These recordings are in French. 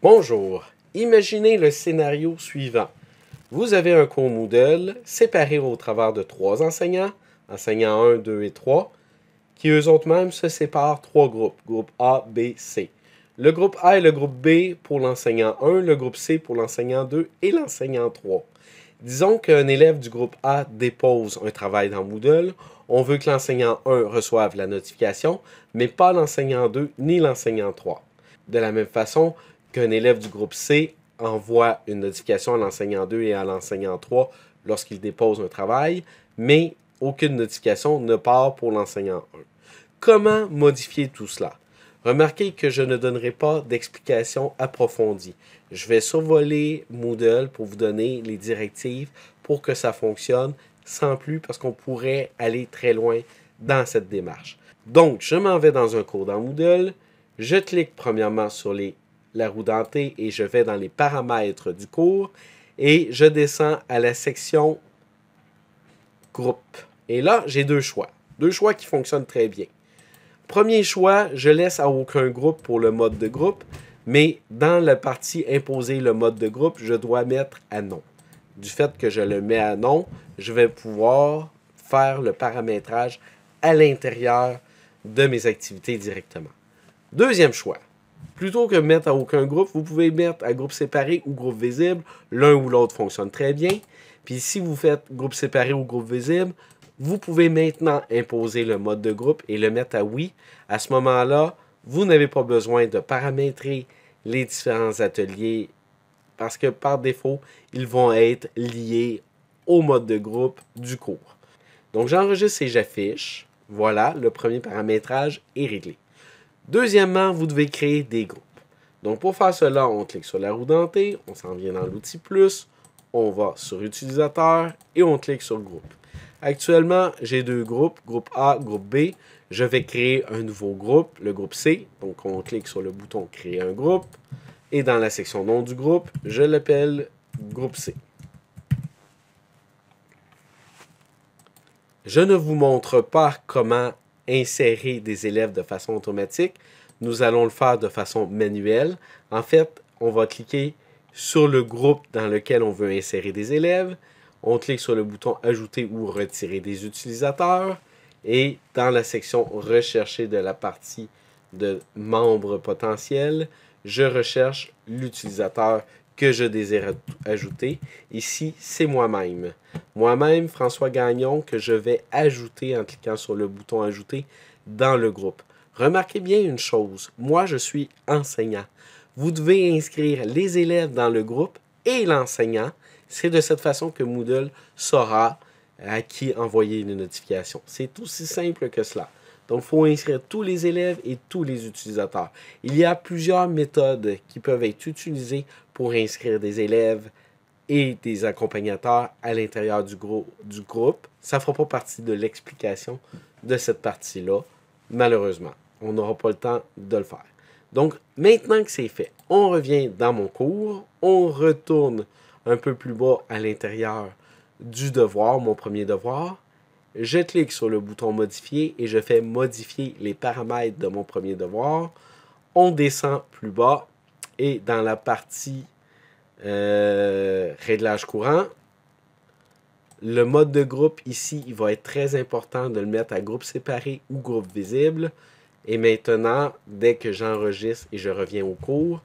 Bonjour, imaginez le scénario suivant. Vous avez un cours Moodle séparé au travers de 3 enseignants, enseignants 1, 2 et 3, qui eux autres mêmes se séparent 3 groupes, groupe A, B, C. Le groupe A et le groupe B pour l'enseignant 1, le groupe C pour l'enseignant 2 et l'enseignant 3. Disons qu'un élève du groupe A dépose un travail dans Moodle. On veut que l'enseignant 1 reçoive la notification, mais pas l'enseignant 2 ni l'enseignant 3. De la même façon qu'un élève du groupe C envoie une notification à l'enseignant 2 et à l'enseignant 3 lorsqu'il dépose un travail, mais aucune notification ne part pour l'enseignant 1. Comment modifier tout cela? Remarquez que je ne donnerai pas d'explication approfondie. Je vais survoler Moodle pour vous donner les directives pour que ça fonctionne sans plus parce qu'on pourrait aller très loin dans cette démarche. Donc, je m'en vais dans un cours dans Moodle. Je clique premièrement sur la roue dentée et je vais dans les paramètres du cours et je descends à la section groupe. Et là, j'ai deux choix. Deux choix qui fonctionnent très bien. Premier choix, je laisse à aucun groupe pour le mode de groupe, mais dans la partie imposer le mode de groupe, je dois mettre à non. Du fait que je le mets à non, je vais pouvoir faire le paramétrage à l'intérieur de mes activités directement. Deuxième choix, plutôt que mettre à aucun groupe, vous pouvez mettre à groupe séparé ou groupe visible. L'un ou l'autre fonctionne très bien. Puis si vous faites groupe séparé ou groupe visible, vous pouvez maintenant imposer le mode de groupe et le mettre à oui. À ce moment-là, vous n'avez pas besoin de paramétrer les différents ateliers parce que par défaut, ils vont être liés au mode de groupe du cours. Donc j'enregistre et j'affiche. Voilà, le premier paramétrage est réglé. Deuxièmement, vous devez créer des groupes. Donc pour faire cela, on clique sur la roue dentée, on s'en vient dans l'outil plus, on va sur utilisateur et on clique sur groupe. Actuellement, j'ai deux groupes, groupe A, groupe B. Je vais créer un nouveau groupe, le groupe C. Donc, on clique sur le bouton créer un groupe. Et dans la section nom du groupe, je l'appelle groupe C. Je ne vous montre pas comment insérer des élèves de façon automatique. Nous allons le faire de façon manuelle. En fait, on va cliquer sur le groupe dans lequel on veut insérer des élèves. On clique sur le bouton « Ajouter ou retirer des utilisateurs » et dans la section « Rechercher » de la partie de « Membres potentiels », je recherche l'utilisateur que je désire ajouter. Ici, c'est moi-même. Moi-même, François Gagnon, que je vais ajouter en cliquant sur le bouton « Ajouter » dans le groupe. Remarquez bien une chose, moi je suis enseignant. Vous devez inscrire les élèves dans le groupe et l'enseignant. C'est de cette façon que Moodle saura à qui envoyer une notification. C'est aussi simple que cela. Donc, il faut inscrire tous les élèves et tous les utilisateurs. Il y a plusieurs méthodes qui peuvent être utilisées pour inscrire des élèves et des accompagnateurs à l'intérieur du groupe. Ça ne fera pas partie de l'explication de cette partie-là, malheureusement. On n'aura pas le temps de le faire. Donc, maintenant que c'est fait, on revient dans mon cours, on retourne un peu plus bas à l'intérieur du devoir, mon premier devoir. Je clique sur le bouton modifier et je fais modifier les paramètres de mon premier devoir. On descend plus bas et dans la partie réglage courant, le mode de groupe ici, il va être très important de le mettre à groupe séparé ou groupe visible. Et maintenant, dès que j'enregistre et je reviens au cours,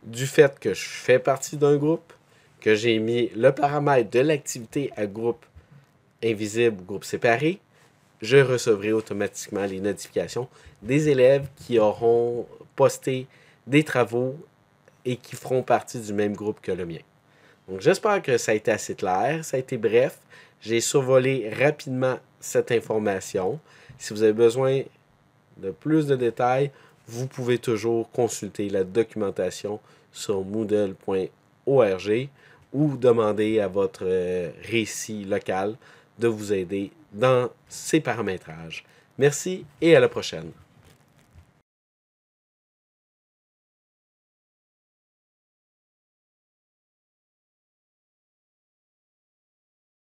du fait que je fais partie d'un groupe, que j'ai mis le paramètre de l'activité à groupe invisible ou groupe séparé, je recevrai automatiquement les notifications des élèves qui auront posté des travaux et qui feront partie du même groupe que le mien. Donc j'espère que ça a été assez clair, ça a été bref. J'ai survolé rapidement cette information. Si vous avez besoin de plus de détails, vous pouvez toujours consulter la documentation sur moodle.org ou demander à votre récit local de vous aider dans ces paramétrages. Merci et à la prochaine.